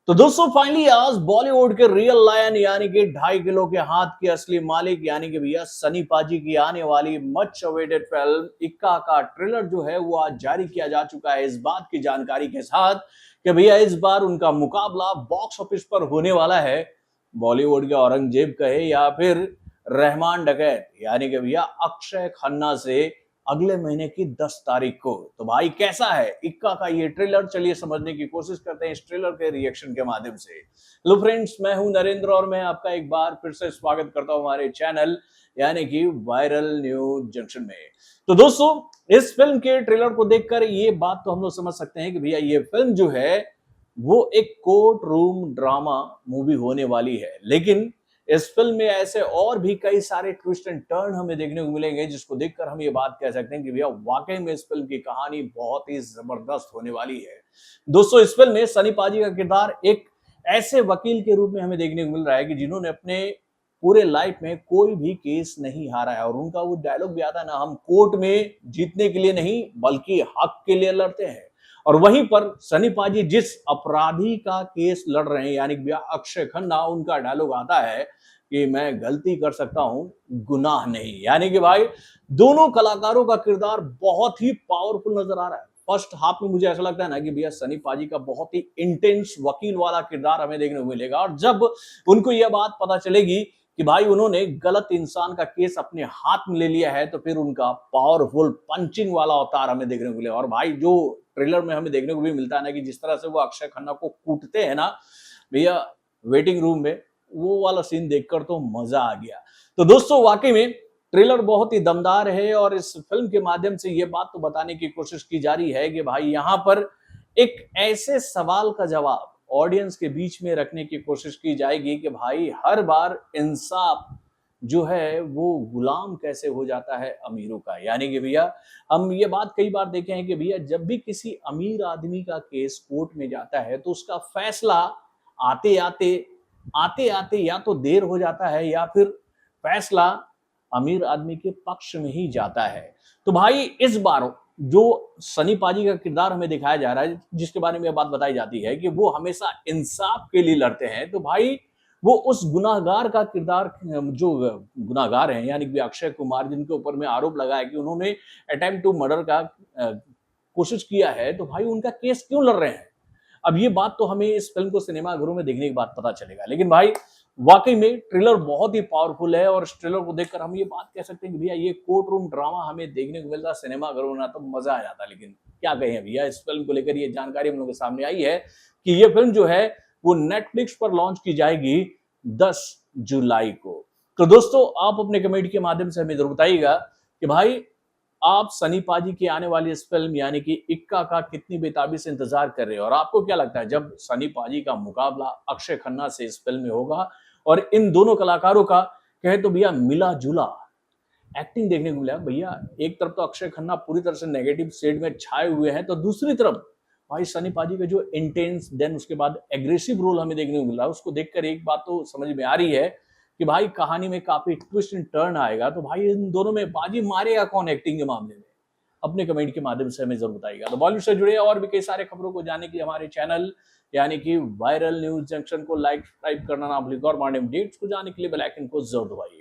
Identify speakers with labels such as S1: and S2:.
S1: तो दोस्तों फाइनली आज बॉलीवुड के रियल लायन यानी कि 2.5 किलो के हाथ के असली मालिक यानी कि भैया सनी पाजी की आने वाली मच अवेटेड फिल्म इक्का का ट्रेलर जो है वो आज जारी किया जा चुका है इस बात की जानकारी के साथ कि भैया इस बार उनका मुकाबला बॉक्स ऑफिस पर होने वाला है बॉलीवुड के औरंगजेब कहे या फिर रहमान डकैत यानी कि भैया अक्षय खन्ना से अगले महीने की 10 तारीख को। तो भाई कैसा है इक्का का ये ट्रेलर, चलिए समझने की कोशिश करते हैं इस ट्रेलर के रिएक्शन के माध्यम से। हेलो फ्रेंड्स, मैं हूं नरेंद्र और मैं आपका एक बार फिर से स्वागत करता हूं हमारे चैनल यानी कि वायरल न्यूज जंक्शन में। तो दोस्तों इस फिल्म के ट्रेलर को देखकर ये बात तो हम लोग समझ सकते हैं कि भैया ये फिल्म जो है वो एक कोर्ट रूम ड्रामा मूवी होने वाली है, लेकिन इस फिल्म में ऐसे और भी कई सारे ट्विस्ट एंड टर्न हमें देखने को मिलेंगे जिसको देखकर हम ये बात कह सकते हैं कि भैया वाकई में इस फिल्म की कहानी बहुत ही जबरदस्त होने वाली है। दोस्तों इस फिल्म में सनी पाजी का किरदार एक ऐसे वकील के रूप में हमें देखने को मिल रहा है कि जिन्होंने अपने पूरे लाइफ में कोई भी केस नहीं हारा है और उनका वो डायलॉग भी आता है ना, हम कोर्ट में जीतने के लिए नहीं बल्कि हक के लिए लड़ते हैं। और वहीं पर सनी पाजी जिस अपराधी का केस लड़ रहे हैं यानी भैया अक्षय खन्ना, उनका डायलॉग आता है कि मैं गलती कर सकता हूं गुनाह नहीं। यानी कि भाई दोनों कलाकारों का किरदार बहुत ही पावरफुल नजर आ रहा है। फर्स्ट हाफ में मुझे ऐसा लगता है ना कि भैया सनी पाजी का बहुत ही इंटेंस वकील वाला किरदार हमें देखने को मिलेगा और जब उनको यह बात पता चलेगी कि भाई उन्होंने गलत इंसान का केस अपने हाथ में ले लिया है तो फिर उनका पावरफुल पंचिंग वाला अवतार हमें देखने को मिलेगा। और भाई जो ट्रेलर में हमें देखने को भी मिलता है ना कि जिस तरह से वो अक्षय खन्ना को कूटते हैं ना भैया वेटिंग रूम में, वो वाला सीन देखकर तो मजा आ गया। तो दोस्तों वाकई में ट्रेलर बहुत ही दमदार है और इस फिल्म के माध्यम से ये बात तो बताने की कोशिश की जा रही है कि भाई यहाँ पर एक ऐसे सवाल का जवाब ऑडियंस के बीच में रखने की कोशिश की जाएगी कि भाई हर बार इंसाफ जो है वो गुलाम कैसे हो जाता है अमीरों का। यानी कि भैया हम ये बात कई बार देखे हैं कि भैया जब भी किसी अमीर आदमी का केस कोर्ट में जाता है तो उसका फैसला आते आते आते या तो देर हो जाता है या फिर फैसला अमीर आदमी के पक्ष में ही जाता है। तो भाई इस बार जो सनी पाजी का किरदार हमें दिखाया जा रहा है, जिसके बारे में यह बात बताई जाती है कि वो हमेशा इंसाफ के लिए लड़ते हैं, तो भाई वो उस गुनाहगार का किरदार, जो गुनाहगार हैं यानी कि अक्षय कुमार जिनके ऊपर में आरोप लगा है कि उन्होंने अटेम्प्ट टू मर्डर का कोशिश किया है, तो भाई उनका केस क्यों लड़ रहे हैं। अब ये बात तो हमें इस फिल्म को सिनेमाघरों में देखने के बाद पता चलेगा, लेकिन भाई वाकई में ट्रेलर बहुत ही पावरफुल है और इस ट्रेलर को देखकर हम ये बात कह सकते हैं कि भैया ये कोर्ट रूम ड्रामा हमें देखने को मिलता सिनेमाघरों में ना तो मजा आ जाता। लेकिन क्या कहें भैया, इस फिल्म को लेकर ये जानकारी हम लोगों के सामने आई है कि ये फिल्म जो है वो नेटफ्लिक्स पर लॉन्च की जाएगी 10 जुलाई को। तो दोस्तों आप अपने कमेंट के माध्यम से हमें जरूर बताइएगा कि भाई आप सनी पाजी की आने वाली इस फिल्म यानी कि इक्का का कितनी बेताबी से इंतजार कर रहे हो और आपको क्या लगता है जब सनी पाजी का मुकाबला अक्षय खन्ना से इस फिल्म में होगा और इन दोनों कलाकारों का कहे तो भैया मिला जुला एक्टिंग देखने को मिला। भैया एक तरफ तो अक्षय खन्ना पूरी तरह से नेगेटिव शेड में छाए हुए हैं, तो दूसरी तरफ भाई सनी पाजी का जो इंटेंस देन उसके बाद एग्रेसिव रोल हमें देखने को मिल रहा है, उसको देखकर एक बात तो समझ में आ रही है कि भाई कहानी में काफी ट्विस्ट एंड टर्न आएगा। तो भाई इन दोनों में बाजी मारेगा कौन एक्टिंग के मामले में, अपने कमेंट के माध्यम से हमें जरूर बताइएगा। तो बॉलीवुड से जुड़े और भी कई सारे खबरों को जानने के लिए हमारे चैनल यानी कि वायरल न्यूज जंक्शन को लाइक सब्सक्राइब करना ना भूलिएगा और मॉर्निंग अपडेट्स को जानने के लिए बेल आइकन को जरूर दबाइए।